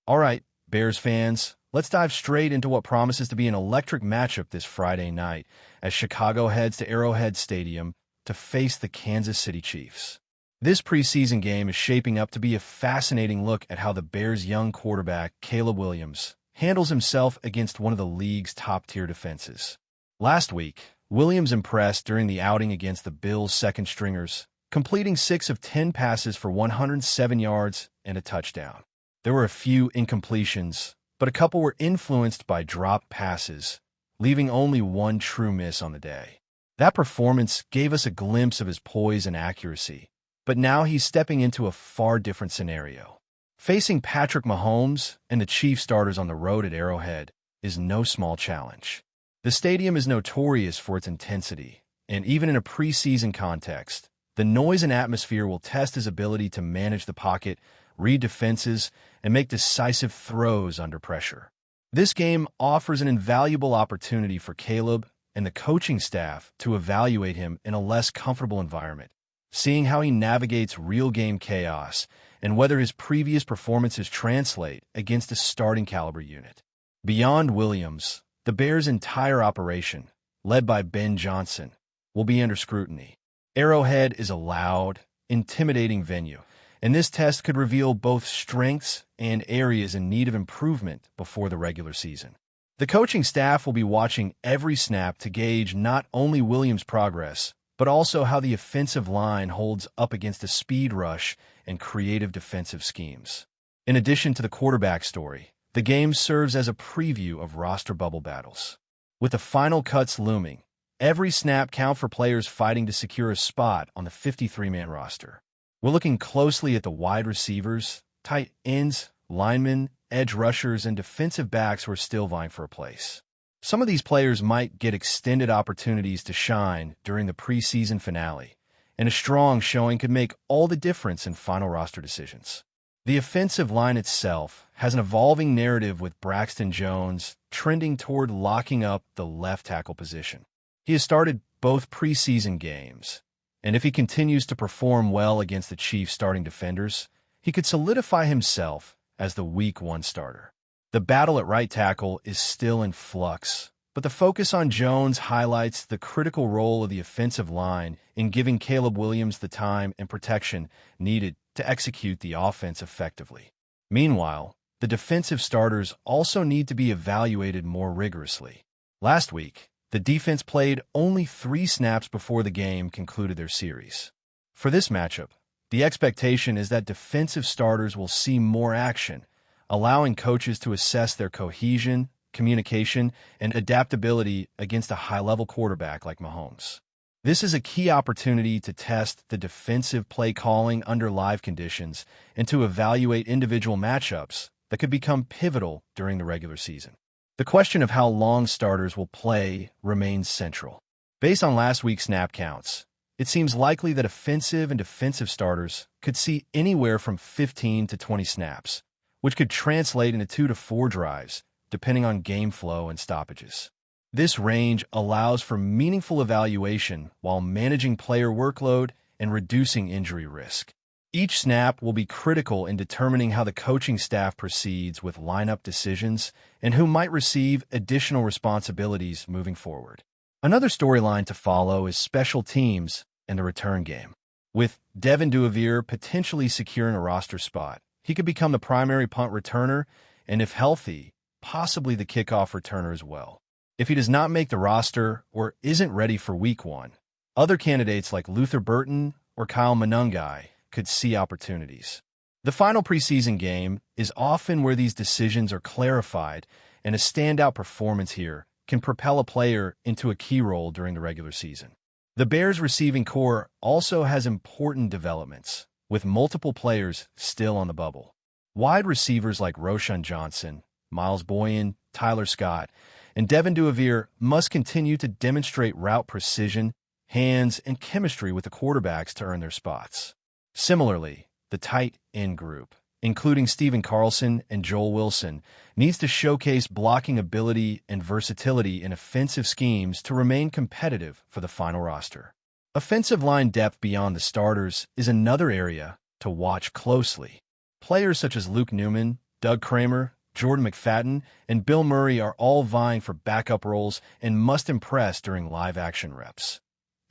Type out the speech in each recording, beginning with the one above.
All right, Bears fans, let's dive straight into what promises to be an electric matchup this Friday night as Chicago heads to Arrowhead Stadium to face the Kansas City Chiefs. This preseason game is shaping up to be a fascinating look at how the Bears' young quarterback, Caleb Williams, handles himself against one of the league's top-tier defenses. Last week, Williams impressed during the outing against the Bills' second stringers, completing 6 of 10 passes for 107 yards and a touchdown. There were a few incompletions, but a couple were influenced by dropped passes, leaving only one true miss on the day. That performance gave us a glimpse of his poise and accuracy, but now he's stepping into a far different scenario. Facing Patrick Mahomes and the Chiefs starters on the road at Arrowhead is no small challenge. The stadium is notorious for its intensity, and even in a preseason context, the noise and atmosphere will test his ability to manage the pocket, read defenses, and make decisive throws under pressure. This game offers an invaluable opportunity for Caleb and the coaching staff to evaluate him in a less comfortable environment, seeing how he navigates real-game chaos and whether his previous performances translate against a starting caliber unit. Beyond Williams, the Bears' entire operation, led by Ben Johnson, will be under scrutiny. Arrowhead is a loud, intimidating venue, and this test could reveal both strengths and areas in need of improvement before the regular season. The coaching staff will be watching every snap to gauge not only Williams' progress, but also how the offensive line holds up against a speed rush and creative defensive schemes. In addition to the quarterback story, the game serves as a preview of roster bubble battles. With the final cuts looming, every snap counts for players fighting to secure a spot on the 53-man roster. We're looking closely at the wide receivers, tight ends, linemen, edge rushers, and defensive backs who are still vying for a place. Some of these players might get extended opportunities to shine during the preseason finale, and a strong showing could make all the difference in final roster decisions. The offensive line itself has an evolving narrative with Braxton Jones trending toward locking up the left tackle position. He has started both preseason games, and if he continues to perform well against the Chiefs' starting defenders, he could solidify himself as the Week 1 starter. The battle at right tackle is still in flux, but the focus on Jones highlights the critical role of the offensive line in giving Caleb Williams the time and protection needed to execute the offense effectively. Meanwhile, the defensive starters also need to be evaluated more rigorously. Last week, the defense played only 3 snaps before the game concluded their series. For this matchup, the expectation is that defensive starters will see more action, allowing coaches to assess their cohesion, communication, and adaptability against a high-level quarterback like Mahomes. This is a key opportunity to test the defensive play calling under live conditions and to evaluate individual matchups that could become pivotal during the regular season. The question of how long starters will play remains central. Based on last week's snap counts, it seems likely that offensive and defensive starters could see anywhere from 15 to 20 snaps, which could translate into 2 to 4 drives, depending on game flow and stoppages. This range allows for meaningful evaluation while managing player workload and reducing injury risk. Each snap will be critical in determining how the coaching staff proceeds with lineup decisions and who might receive additional responsibilities moving forward. Another storyline to follow is special teams and the return game. With Devin Duvalier potentially securing a roster spot, he could become the primary punt returner and, if healthy, possibly the kickoff returner as well. If he does not make the roster or isn't ready for Week 1, other candidates like Luther Burton or Kyle Monangai could see opportunities. The final preseason game is often where these decisions are clarified, and a standout performance here can propel a player into a key role during the regular season. The Bears' receiving core also has important developments, with multiple players still on the bubble. Wide receivers like Roschon Johnson, Miles Boyden, Tyler Scott, and Devin Duvalier must continue to demonstrate route precision, hands, and chemistry with the quarterbacks to earn their spots. Similarly, the tight end group, including Steven Carlson and Joel Wilson, needs to showcase blocking ability and versatility in offensive schemes to remain competitive for the final roster. Offensive line depth beyond the starters is another area to watch closely. Players such as Luke Newman, Doug Kramer, Jordan McFadden, and Bill Murray are all vying for backup roles and must impress during live-action reps.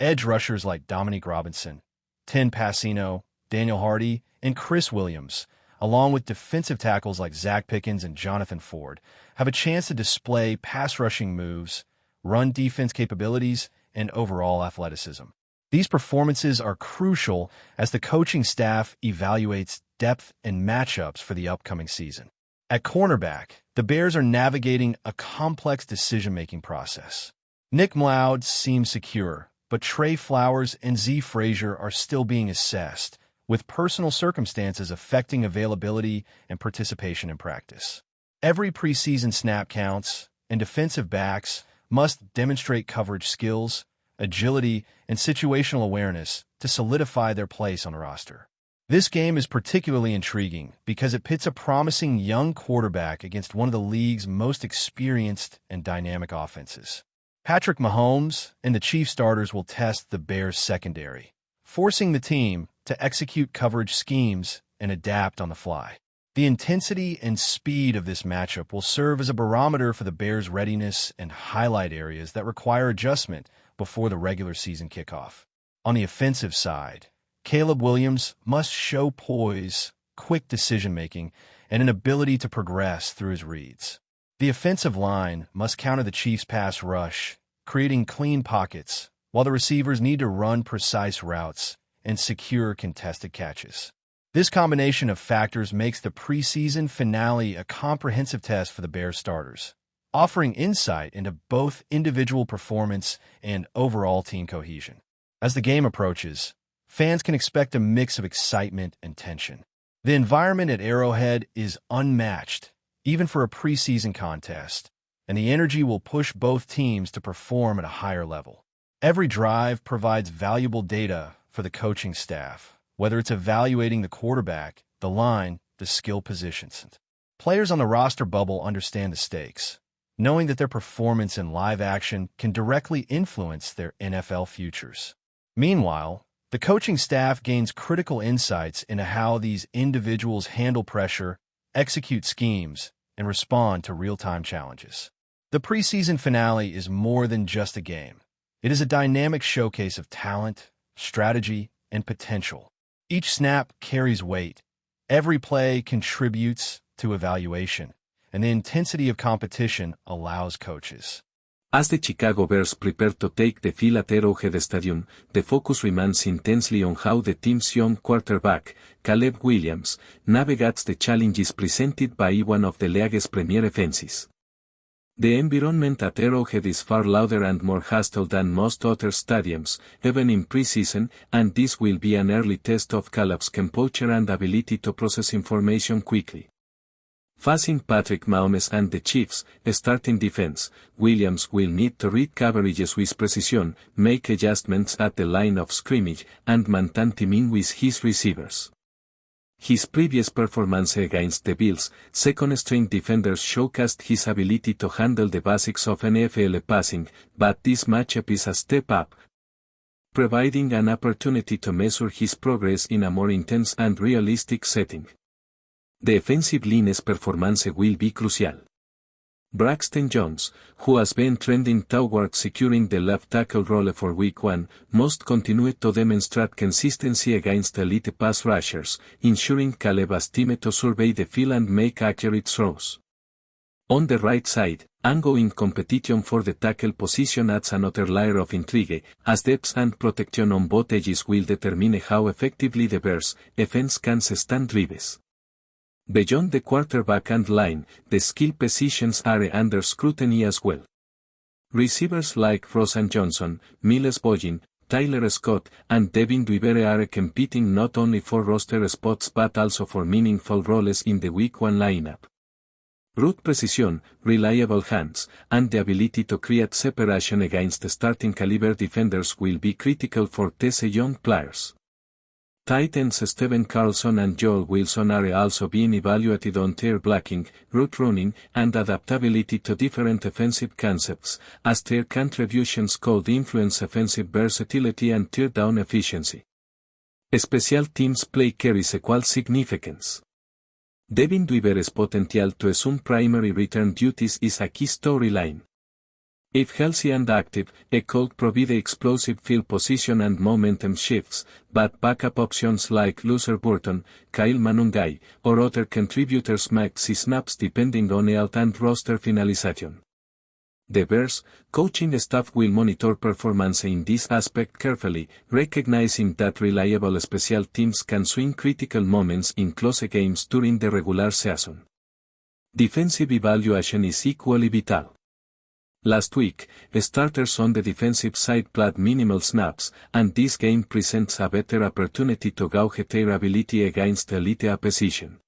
Edge rushers like Dominique Robinson, Tin Passino, Daniel Hardy, and Chris Williams, along with defensive tackles like Zach Pickens and Jonathan Ford, have a chance to display pass-rushing moves, run defense capabilities, and overall athleticism. These performances are crucial as the coaching staff evaluates depth and matchups for the upcoming season. At cornerback, the Bears are navigating a complex decision-making process. Nick Mloud seems secure, but Trey Flowers and Z Frazier are still being assessed, with personal circumstances affecting availability and participation in practice. Every preseason snap counts, and defensive backs must demonstrate coverage skills, agility, and situational awareness to solidify their place on the roster. This game is particularly intriguing because it pits a promising young quarterback against one of the league's most experienced and dynamic offenses. Patrick Mahomes and the Chiefs starters will test the Bears' secondary, forcing the team to execute coverage schemes and adapt on the fly. The intensity and speed of this matchup will serve as a barometer for the Bears' readiness and highlight areas that require adjustment before the regular season kickoff. On the offensive side, Caleb Williams must show poise, quick decision-making, and an ability to progress through his reads. The offensive line must counter the Chiefs' pass rush, creating clean pockets, while the receivers need to run precise routes and secure contested catches. This combination of factors makes the preseason finale a comprehensive test for the Bears starters, offering insight into both individual performance and overall team cohesion. As the game approaches, fans can expect a mix of excitement and tension. The environment at Arrowhead is unmatched, even for a preseason contest, and the energy will push both teams to perform at a higher level. Every drive provides valuable data for the coaching staff, whether it's evaluating the quarterback, the line, the skill positions. Players on the roster bubble understand the stakes, knowing that their performance in live action can directly influence their NFL futures. Meanwhile, the coaching staff gains critical insights into how these individuals handle pressure, execute schemes, and respond to real-time challenges. The preseason finale is more than just a game. It is a dynamic showcase of talent, strategy, and potential. Each snap carries weight. Every play contributes to evaluation, and the intensity of competition allows coaches. As the Chicago Bears prepare to take the field at Arrowhead Stadium, the focus remains intensely on how the team's young quarterback, Caleb Williams, navigates the challenges presented by one of the league's premier offenses. The environment at Arrowhead is far louder and more hostile than most other stadiums, even in preseason, and this will be an early test of Caleb's composure and ability to process information quickly. Facing Patrick Mahomes and the Chiefs' starting defense, Williams will need to read coverages with precision, make adjustments at the line of scrimmage, and maintain timing with his receivers. His previous performance against the Bills' second-string defenders showcased his ability to handle the basics of NFL passing, but this matchup is a step up, providing an opportunity to measure his progress in a more intense and realistic setting. The offensive line's performance will be crucial. Braxton Jones, who has been trending toward securing the left tackle role for Week 1, must continue to demonstrate consistency against elite pass rushers, ensuring Caleb has time to survey the field and make accurate throws. On the right side, ongoing competition for the tackle position adds another layer of intrigue, as depth and protection on both edges will determine how effectively the Bears' offense can stand drives. Beyond the quarterback and line, the skill positions are under scrutiny as well. Receivers like Roschon Johnson, Miles Boykin, Tyler Scott, and Devin Duvere are competing not only for roster spots but also for meaningful roles in the Week 1 lineup. Route precision, reliable hands, and the ability to create separation against starting caliber defenders will be critical for these young players. Tight ends Steven Carlson and Joel Wilson are also being evaluated on their blocking, route running, and adaptability to different offensive concepts, as their contributions could influence offensive versatility and third down efficiency. Special teams play carries equal significance. Devin Dweber's potential to assume primary return duties is a key storyline. If healthy and active, he could provide explosive field position and momentum shifts, but backup options like Loser Burton, Kyle Manungai, or other contributors might see snaps depending on health and roster finalization. The Bears' coaching staff will monitor performance in this aspect carefully, recognizing that reliable special teams can swing critical moments in close games during the regular season. Defensive evaluation is equally vital. Last week, starters on the defensive side played minimal snaps, and this game presents a better opportunity to gauge their ability against elite opposition.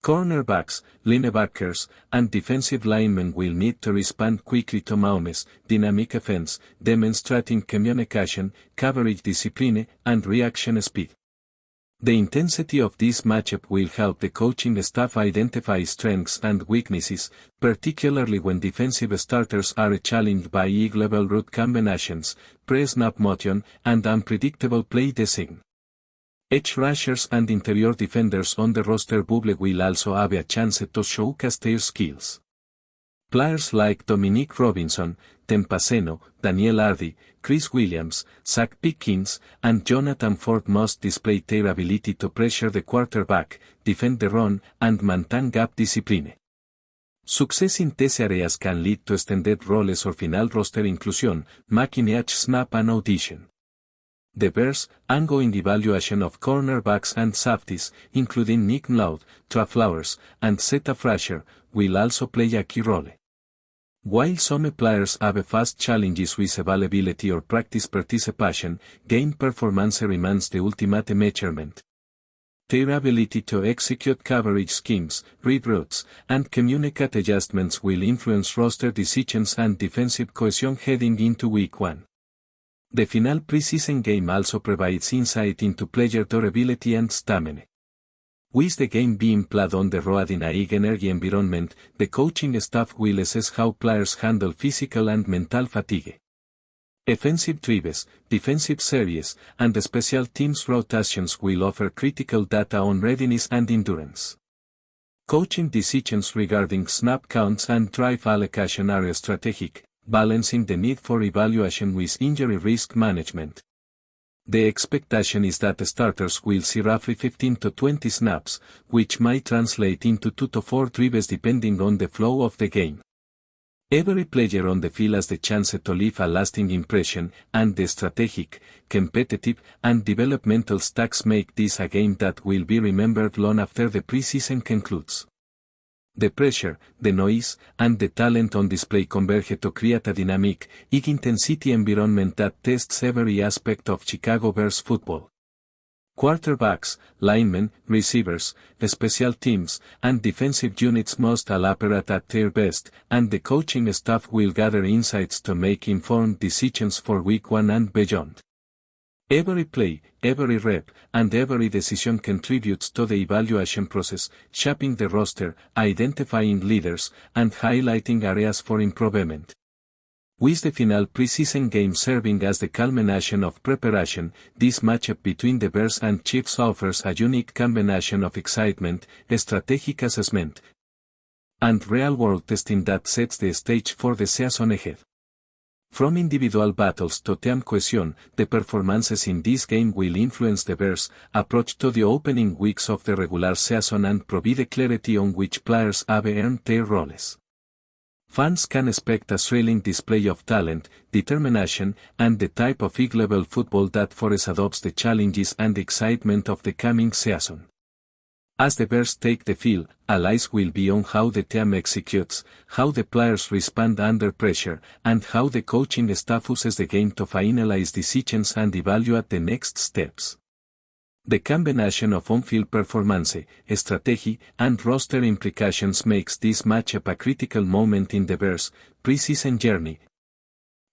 Cornerbacks, linebackers, and defensive linemen will need to respond quickly to Mahomes' dynamic offense, demonstrating communication, coverage discipline, and reaction speed. The intensity of this matchup will help the coaching staff identify strengths and weaknesses, particularly when defensive starters are challenged by high-level route combinations, pre-snap motion, and unpredictable play design. Edge rushers and interior defenders on the roster bubble will also have a chance to showcase their skills. Players like Dominique Robinson, Tempaseno, Daniel Hardy, Chris Williams, Zach Pickens, and Jonathan Ford must display their ability to pressure the quarterback, defend the run, and maintain gap discipline. Success in these areas can lead to extended roles or final roster inclusion, making each snap an audition. The Bears' ongoing evaluation of cornerbacks and safeties, including Nick Loud, Trey Flowers, and Zeta Frazier, will also play a key role. While some players have fast challenges with availability or practice participation, game performance remains the ultimate measurement. Their ability to execute coverage schemes, read routes, and communicate adjustments will influence roster decisions and defensive cohesion heading into Week 1. The final preseason game also provides insight into player durability and stamina. With the game being played on the road in a high-energy environment, the coaching staff will assess how players handle physical and mental fatigue. Offensive drives, defensive series, and special teams rotations will offer critical data on readiness and endurance. Coaching decisions regarding snap counts and drive allocation are strategic, balancing the need for evaluation with injury risk management. The expectation is that the starters will see roughly 15 to 20 snaps, which might translate into 2 to 4 drives depending on the flow of the game. Every player on the field has the chance to leave a lasting impression, and the strategic, competitive, and developmental stacks make this a game that will be remembered long after the preseason concludes. The pressure, the noise, and the talent on display converge to create a dynamic, high-intensity environment that tests every aspect of Chicago Bears football. Quarterbacks, linemen, receivers, special teams, and defensive units must all operate at their best, and the coaching staff will gather insights to make informed decisions for Week 1 and beyond. Every play, every rep, and every decision contributes to the evaluation process, shaping the roster, identifying leaders, and highlighting areas for improvement. With the final preseason game serving as the culmination of preparation, this matchup between the Bears and Chiefs offers a unique combination of excitement, strategic assessment, and real-world testing that sets the stage for the season ahead. From individual battles to team cohesion, the performances in this game will influence the Bears' approach to the opening weeks of the regular season and provide clarity on which players have earned their roles. Fans can expect a thrilling display of talent, determination, and the type of high-level football that adopts the challenges and excitement of the coming season. As the Bears take the field, all eyes will be on how the team executes, how the players respond under pressure, and how the coaching staff uses the game to finalize decisions and evaluate the next steps. The combination of on-field performance, strategy, and roster implications makes this matchup a critical moment in the Bears' preseason journey,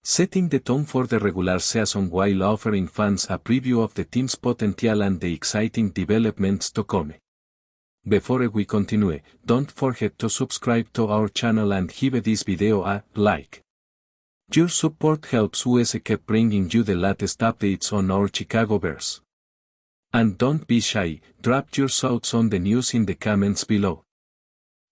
setting the tone for the regular season while offering fans a preview of the team's potential and the exciting developments to come. Before we continue, don't forget to subscribe to our channel and give this video a like. Your support helps us keep bringing you the latest updates on our Chicago Bears. And don't be shy, drop your thoughts on the news in the comments below.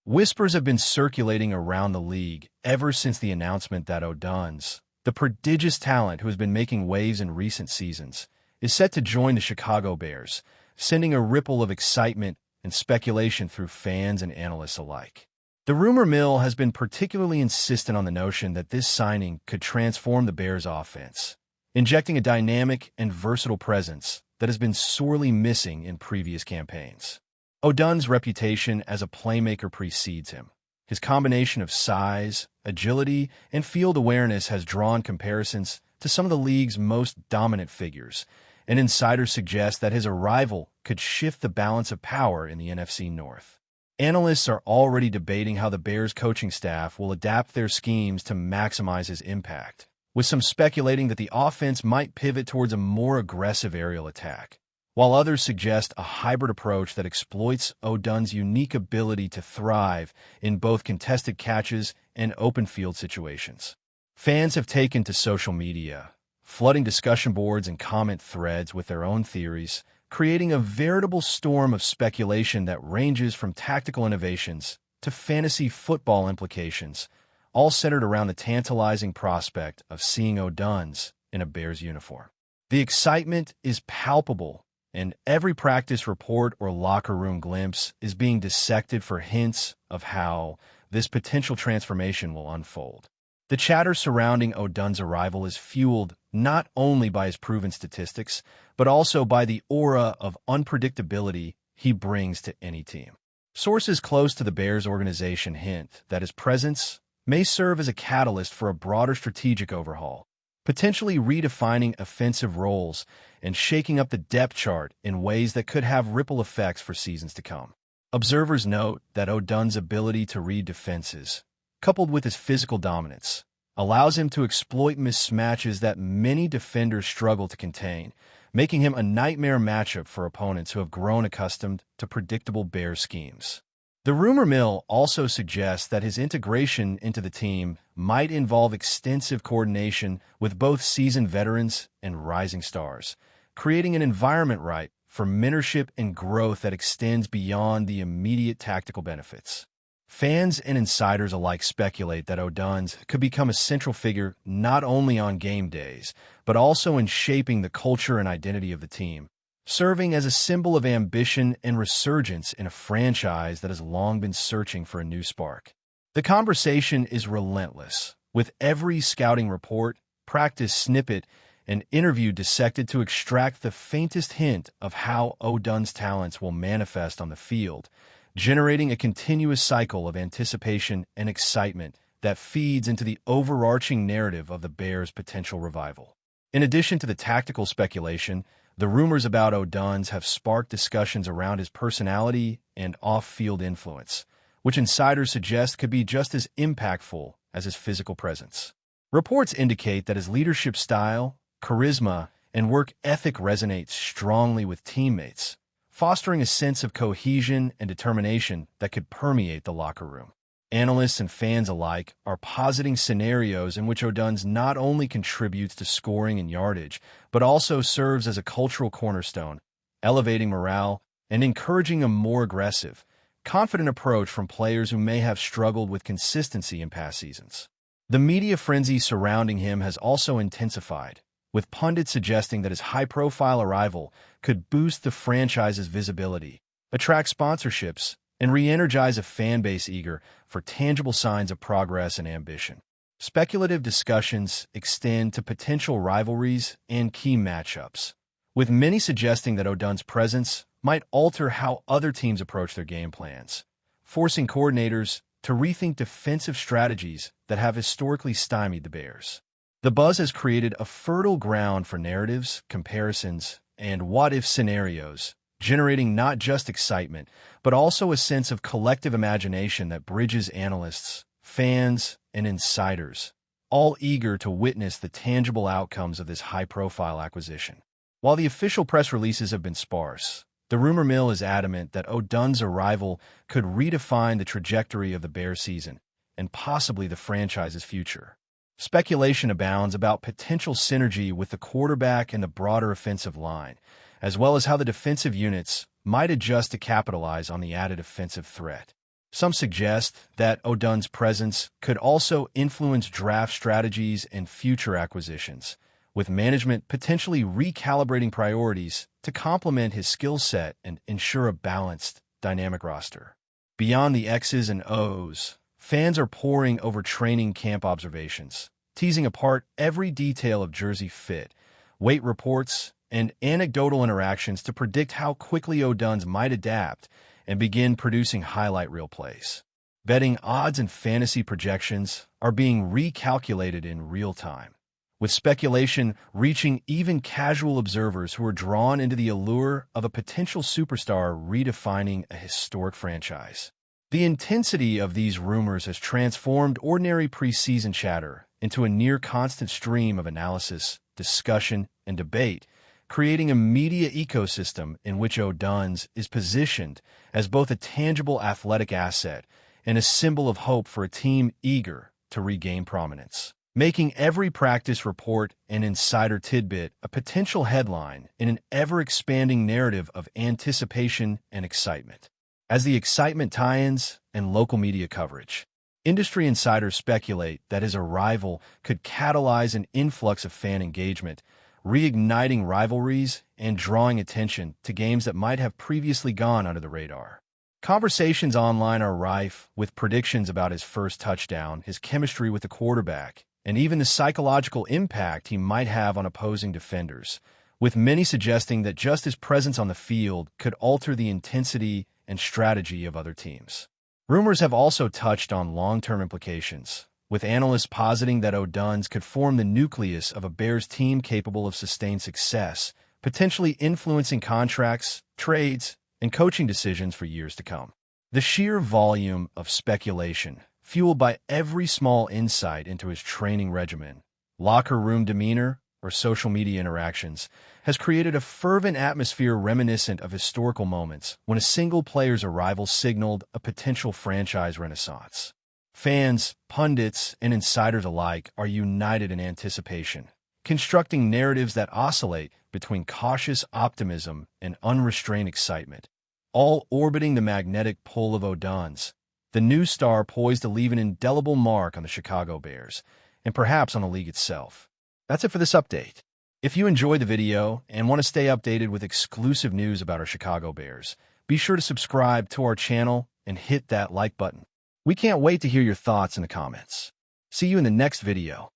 Whispers have been circulating around the league ever since the announcement that ODUNZE, the prodigious talent who has been making waves in recent seasons, is set to join the Chicago Bears, sending a ripple of excitement and speculation through fans and analysts alike. The rumor mill has been particularly insistent on the notion that this signing could transform the Bears' offense, injecting a dynamic and versatile presence that has been sorely missing in previous campaigns. ODUNZE's reputation as a playmaker precedes him. His combination of size, agility, and field awareness has drawn comparisons to some of the league's most dominant figures, and insiders suggest that his arrival could shift the balance of power in the NFC North. Analysts are already debating how the Bears' coaching staff will adapt their schemes to maximize his impact, with some speculating that the offense might pivot towards a more aggressive aerial attack, while others suggest a hybrid approach that exploits ODUNZE's unique ability to thrive in both contested catches and open field situations. Fans have taken to social media, flooding discussion boards and comment threads with their own theories, creating a veritable storm of speculation that ranges from tactical innovations to fantasy football implications, all centered around the tantalizing prospect of seeing ODUNZE in a Bears uniform. The excitement is palpable, and every practice report or locker room glimpse is being dissected for hints of how this potential transformation will unfold. The chatter surrounding ODUNZE's arrival is fueled not only by his proven statistics, but also by the aura of unpredictability he brings to any team. Sources close to the Bears organization hint that his presence may serve as a catalyst for a broader strategic overhaul, potentially redefining offensive roles and shaking up the depth chart in ways that could have ripple effects for seasons to come. Observers note that ODUNZE's ability to read defenses, coupled with his physical dominance, allows him to exploit mismatches that many defenders struggle to contain, making him a nightmare matchup for opponents who have grown accustomed to predictable Bears schemes. The rumor mill also suggests that his integration into the team might involve extensive coordination with both seasoned veterans and rising stars, creating an environment ripe for mentorship and growth that extends beyond the immediate tactical benefits. Fans and insiders alike speculate that ODUNZE could become a central figure not only on game days, but also in shaping the culture and identity of the team, serving as a symbol of ambition and resurgence in a franchise that has long been searching for a new spark. The conversation is relentless, with every scouting report, practice snippet, and interview dissected to extract the faintest hint of how ODUNZE's talents will manifest on the field, generating a continuous cycle of anticipation and excitement that feeds into the overarching narrative of the Bears' potential revival. In addition to the tactical speculation, the rumors about ODUNZE have sparked discussions around his personality and off-field influence, which insiders suggest could be just as impactful as his physical presence. Reports indicate that his leadership style, charisma, and work ethic resonate strongly with teammates, fostering a sense of cohesion and determination that could permeate the locker room. Analysts and fans alike are positing scenarios in which ODUNZE not only contributes to scoring and yardage, but also serves as a cultural cornerstone, elevating morale and encouraging a more aggressive, confident approach from players who may have struggled with consistency in past seasons. The media frenzy surrounding him has also intensified, with pundits suggesting that his high-profile arrival could boost the franchise's visibility, attract sponsorships, and re-energize a fan base eager for tangible signs of progress and ambition. Speculative discussions extend to potential rivalries and key matchups, with many suggesting that ODUNZE's presence might alter how other teams approach their game plans, forcing coordinators to rethink defensive strategies that have historically stymied the Bears. The buzz has created a fertile ground for narratives, comparisons, and what-if scenarios, generating not just excitement, but also a sense of collective imagination that bridges analysts, fans, and insiders, all eager to witness the tangible outcomes of this high-profile acquisition. While the official press releases have been sparse, the rumor mill is adamant that ODUNZE's arrival could redefine the trajectory of the Bears season and possibly the franchise's future. Speculation abounds about potential synergy with the quarterback and the broader offensive line, as well as how the defensive units might adjust to capitalize on the added offensive threat. Some suggest that ODUNZE's presence could also influence draft strategies and future acquisitions, with management potentially recalibrating priorities to complement his skill set and ensure a balanced, dynamic roster. Beyond the X's and O's, fans are poring over training camp observations, teasing apart every detail of jersey fit, weight reports, and anecdotal interactions to predict how quickly ODUNZE might adapt and begin producing highlight reel plays. Betting odds and fantasy projections are being recalculated in real time, with speculation reaching even casual observers who are drawn into the allure of a potential superstar redefining a historic franchise. The intensity of these rumors has transformed ordinary preseason chatter into a near-constant stream of analysis, discussion, and debate, creating a media ecosystem in which ODUNZE is positioned as both a tangible athletic asset and a symbol of hope for a team eager to regain prominence, making every practice report and insider tidbit a potential headline in an ever-expanding narrative of anticipation and excitement. As the excitement tie-ins and local media coverage, industry insiders speculate that his arrival could catalyze an influx of fan engagement, reigniting rivalries and drawing attention to games that might have previously gone under the radar. Conversations online are rife with predictions about his first touchdown, his chemistry with the quarterback, and even the psychological impact he might have on opposing defenders, with many suggesting that just his presence on the field could alter the intensity and strategy of other teams. Rumors have also touched on long-term implications, with analysts positing that ODUNZE could form the nucleus of a Bears team capable of sustained success, potentially influencing contracts, trades, and coaching decisions for years to come. The sheer volume of speculation, fueled by every small insight into his training regimen, locker room demeanor, or social media interactions, has created a fervent atmosphere reminiscent of historical moments when a single player's arrival signaled a potential franchise renaissance. Fans, pundits, and insiders alike are united in anticipation, constructing narratives that oscillate between cautious optimism and unrestrained excitement, all orbiting the magnetic pull of ODUNZE, the new star poised to leave an indelible mark on the Chicago Bears, and perhaps on the league itself. That's it for this update. If you enjoyed the video and want to stay updated with exclusive news about our Chicago Bears, be sure to subscribe to our channel and hit that like button. We can't wait to hear your thoughts in the comments. See you in the next video.